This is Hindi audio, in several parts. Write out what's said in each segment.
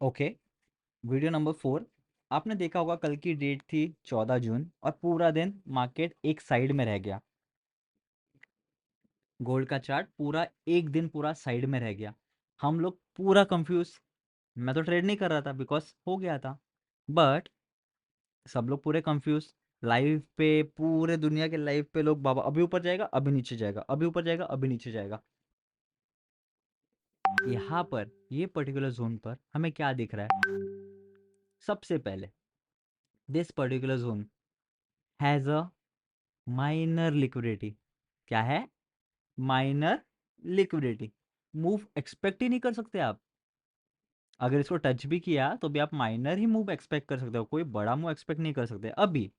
ओके। Video number 4। आपने देखा होगा कल की डेट थी 14 जून और पूरा दिन मार्केट एक साइड में रह गया। गोल्ड का चार्ट पूरा एक दिन पूरा साइड में रह गया। हम लोग पूरा कंफ्यूज। मैं तो ट्रेड नहीं कर रहा था बिकॉज हो गया था। बट सब लोग पूरे कंफ्यूज। लाइव पे पूरे दुनिया के लाइव पे लोग बाबा अभी ऊपर जाएगा अभी नीचे जाएगा, अभी ऊपर जाएगा अभी नीचे जाएगा। यहाँ पर ये पर्टिकुलर जोन पर हमें क्या दिख रहा है? सबसे पहले this particular zone has a minor liquidity. क्या है? Minor liquidity. मूव एक्सपेक्ट ही नहीं कर सकते आप। अगर इसको टच भी किया तो भी आप माइनर ही मूव एक्सपेक्ट कर सकते हो, कोई बड़ा मूव एक्सपेक्ट नहीं कर सकते। अभी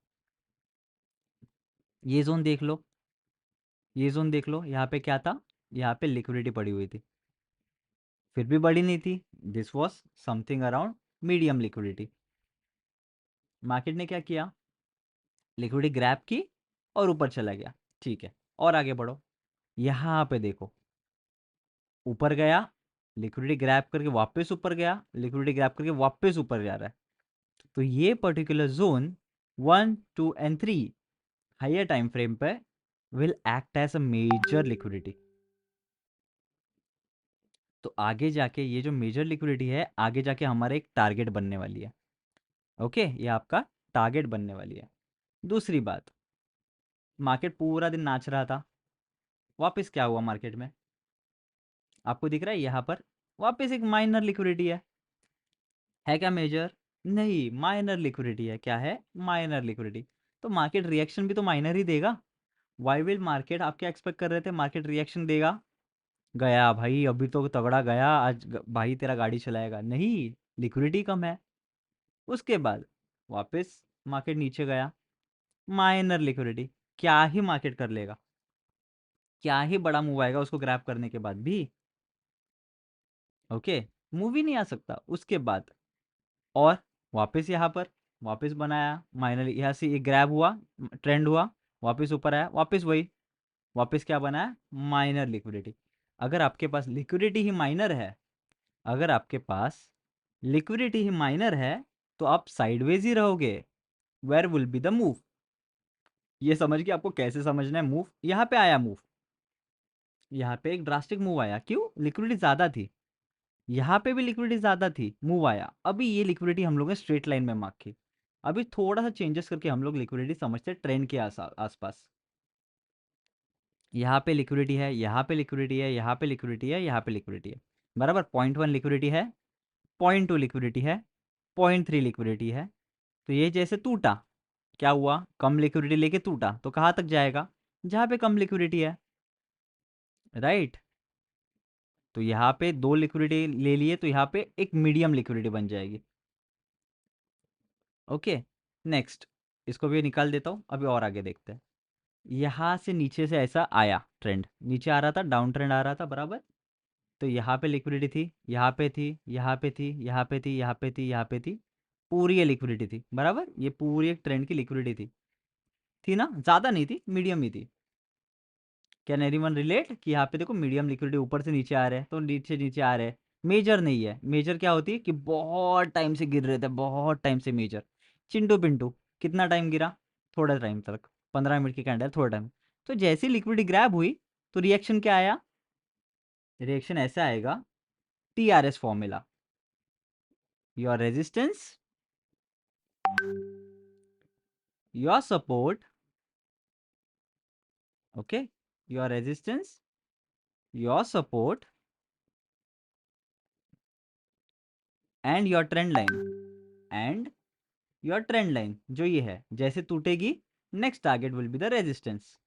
ये जोन देख लो, ये जोन देख लो, यहाँ पे क्या था? यहाँ पे लिक्विडिटी पड़ी हुई थी, फिर भी बड़ी नहीं थी। This was something around medium liquidity. Market ने क्या किया? लिक्विडिटी ग्रैब की और ऊपर चला गया। ठीक है, और आगे बढ़ो। यहाँ पे देखो, ऊपर गया, लिक्विडिटी ग्रैब करके वापस ऊपर गया, लिक्विडिटी ग्रैब करके वापस ऊपर जा रहा है। तो ये particular zone 1, 2 and 3 higher time frame पे will act as a major liquidity. तो आगे जाके ये जो मेजर लिक्विडिटी है, आगे जाके हमारा एक टारगेट बनने वाली है। ओके, ये आपका टारगेट बनने वाली है। दूसरी बात, मार्केट पूरा दिन नाच रहा था, वापस क्या हुआ मार्केट में? आपको दिख रहा है यहाँ पर वापस एक माइनर लिक्विडिटी है क्या मेजर? नहीं, माइनर लिक्विडिटी है। क्या है? Minor liquidity. तो मार्केट रिएक्शन भी तो माइनर ही देगा। वाई विल मार्केट, आप क्या एक्सपेक्ट कर रहे थे मार्केट रिएक्शन देगा? गया भाई, अभी तो तगड़ा गया आज, भाई तेरा गाड़ी चलाएगा। नहीं, लिक्विडिटी कम है। उसके बाद वापस मार्केट नीचे गया, माइनर लिक्विडिटी। क्या ही मार्केट कर लेगा? क्या ही बड़ा मूव आएगा उसको ग्रैब करने के बाद भी? ओके, मूव ही नहीं आ सकता। उसके बाद और वापस यहाँ पर वापस बनाया माइनर, यहाँ से एक ग्रैब हुआ, ट्रेंड हुआ, वापस ऊपर आया, वापस वही, वापस क्या बनाया? Minor liquidity. अगर आपके पास लिक्विडिटी ही माइनर है, अगर आपके पास लिक्विडिटी ही माइनर है, तो आप साइडवेज ही रहोगे। Where will be the move? ये समझ के आपको कैसे समझना है मूव। यहाँ पे आया मूव, यहाँ पे एक ड्रास्टिक मूव आया। क्यों? लिक्विडिटी ज़्यादा थी। यहाँ पे भी लिक्विडिटी ज़्यादा थी, मूव आया। अभी ये लिक्विडिटी हम लोग ने स्ट्रेट लाइन में मार्क की। अभी थोड़ा सा चेंजेस करके हम लोग लिक्विडिटी समझते हैं ट्रेंड के आसपास। यहाँ पे लिक्विडिटी है, यहाँ पे लिक्विडिटी है, यहाँ पे लिक्विडिटी है, यहाँ पे लिक्विडिटी है। बराबर, 0.1 लिक्विडिटी है, 0.2 लिक्विडिटी है, 0.3 लिक्विडिटी है। तो ये जैसे टूटा, क्या हुआ? कम लिक्विडिटी लेके टूटा, तो कहाँ तक जाएगा? जहाँ पे कम लिक्विडिटी है, राइट। तो यहाँ पे 2 लिक्विडिटी ले लिए, तो यहाँ पे एक मीडियम लिक्विडिटी बन जाएगी। ओके, नेक्स्ट, इसको भी निकाल देता हूँ। अभी और आगे देखते हैं। यहाँ से नीचे से ऐसा आया, ट्रेंड नीचे आ रहा था, डाउन ट्रेंड आ रहा था, बराबर। तो यहाँ पे लिक्विडिटी थी, यहाँ पे थी, यहाँ पे थी, यहाँ पे थी, यहाँ पे थी, यहाँ पे थी, पूरी ये लिक्विडिटी थी, बराबर। ये पूरी एक ट्रेंड की लिक्विडिटी थी ना? ज़्यादा नहीं थी, मीडियम ही थी। कैन एनीवन रिलेट कि यहाँ पे देखो मीडियम लिक्विडिटी, ऊपर से नीचे आ रहे हैं तो नीचे नीचे आ रहे हैं। मेजर नहीं है। मेजर क्या होती है कि बहुत टाइम से गिर रहे थे, बहुत टाइम से। मेजर चिंटू पिंटू कितना टाइम गिरा? थोड़ा टाइम तक, 15 मिनट की कैंडल, थोड़ा टाइम। तो जैसे ही लिक्विडिटी ग्रैब हुई, तो रिएक्शन क्या आया? रिएक्शन ऐसा आएगा, TRS formula, your resistance, your support, okay, your resistance, your support and your trend line, and your trend line जो ये है, जैसे टूटेगी, next target will be the resistance.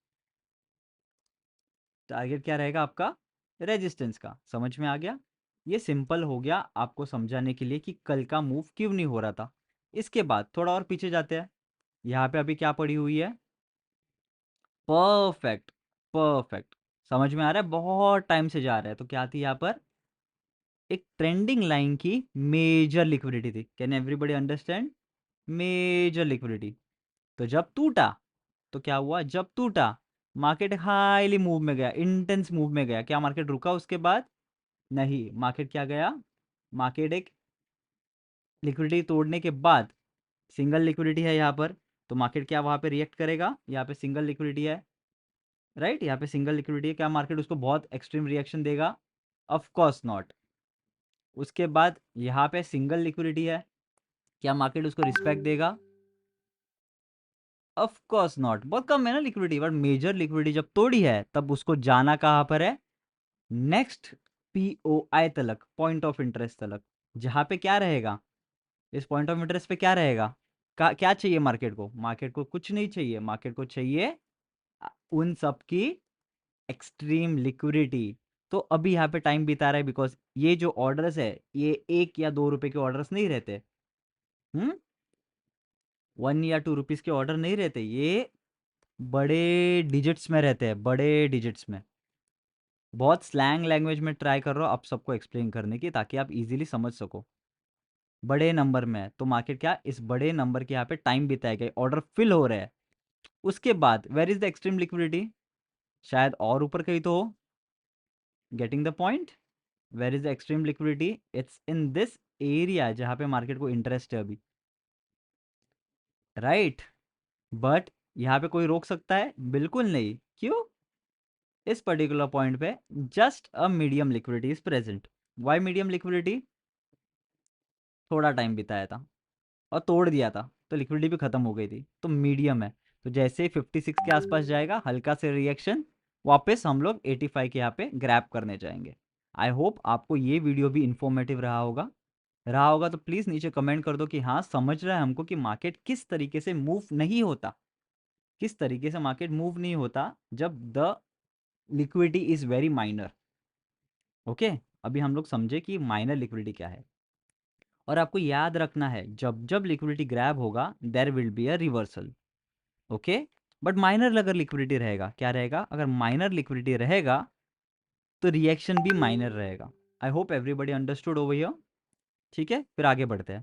Target क्या रहेगा आपका? रेजिस्टेंस का। समझ में आ गया? ये सिंपल हो गया आपको समझाने के लिए कि कल का मूव क्यों नहीं हो रहा था। इसके बाद थोड़ा और पीछे जाते हैं। यहाँ पे अभी क्या पड़ी हुई है? Perfect, perfect. समझ में आ रहा है? बहुत टाइम से जा रहा है। तो क्या थी यहाँ पर? एक ट्रेंडिंग लाइन की मेजर लिक्विडिटी थी। Can everybody understand? Major liquidity. तो जब टूटा, तो क्या हुआ? जब टूटा, मार्केट हाईली मूव में गया, इंटेंस मूव में गया। क्या मार्केट रुका उसके बाद? नहीं, मार्केट क्या गया? मार्केट एक लिक्विडिटी तोड़ने के बाद सिंगल लिक्विडिटी है यहाँ पर, तो मार्केट क्या वहाँ पे रिएक्ट करेगा? यहाँ पे सिंगल लिक्विडिटी है, राइट, यहाँ पे सिंगल लिक्विडिटी है, क्या मार्केट उसको बहुत एक्सट्रीम रिएक्शन देगा? Of course not. उसके बाद यहाँ पे सिंगल लिक्विडिटी है, क्या मार्केट उसको रिस्पेक्ट देगा? ऑफ कोर्स नॉट, बहुत कम है ना लिक्विडिटी। बट मेजर लिक्विडिटी जब तोड़ी है तब उसको जाना कहाँ पर है? नेक्स्ट POI तलक, पॉइंट ऑफ इंटरेस्ट तलक, जहाँ पे क्या रहेगा? इस पॉइंट ऑफ इंटरेस्ट पे क्या रहेगा? क्या चाहिए मार्केट को? मार्केट को कुछ नहीं चाहिए, मार्केट को चाहिए उन सब की एक्सट्रीम लिक्विडिटी। तो अभी यहाँ पे टाइम बिता रहा है, बिकॉज ये जो ऑर्डर्स है ये 1 या 2 रुपए के ऑर्डर्स नहीं रहते, 1 या 2 रुपीज के ऑर्डर नहीं रहते, ये बड़े डिजिट्स में रहते हैं, बड़े डिजिट्स में। बहुत स्लैंग लैंग्वेज में ट्राई कर रहा हूँ आप सबको एक्सप्लेन करने की, ताकि आप इजीली समझ सको। बड़े नंबर में है, तो मार्केट क्या इस बड़े नंबर के यहाँ पे टाइम बिताएगा, ऑर्डर फिल हो रहे हैं। उसके बाद where is the extreme liquidity? शायद और ऊपर कहीं तो हो। Getting the point? Where is the extreme liquidity? It's in this area जहाँ पे मार्केट को इंटरेस्ट है अभी, राइट। बट यहाँ पे कोई रोक सकता है? बिल्कुल नहीं। क्यों? इस पर्टिकुलर पॉइंट पे just a medium liquidity is present. Why medium liquidity? थोड़ा टाइम बिताया था और तोड़ दिया था, तो लिक्विडिटी भी खत्म हो गई थी, तो मीडियम है। तो जैसे ही 56 के आसपास जाएगा, हल्का से रिएक्शन, वापस हम लोग 85 के यहाँ पे ग्रैब करने जाएंगे। आई होप आपको ये वीडियो भी इंफॉर्मेटिव रहा होगा तो प्लीज़ नीचे कमेंट कर दो कि हाँ समझ रहा है हमको कि मार्केट किस तरीके से मूव नहीं होता, किस तरीके से मार्केट मूव नहीं होता जब the liquidity is very minor. Okay, अभी हम लोग समझे कि माइनर लिक्विडिटी क्या है। और आपको याद रखना है, जब जब लिक्विडिटी ग्रैब होगा there will be a reversal. Okay, but minor अगर लिक्विडिटी रहेगा, क्या रहेगा? अगर माइनर लिक्विडिटी रहेगा तो रिएक्शन भी माइनर रहेगा। I hope everybody understood over here. ठीक है, फिर आगे बढ़ते हैं।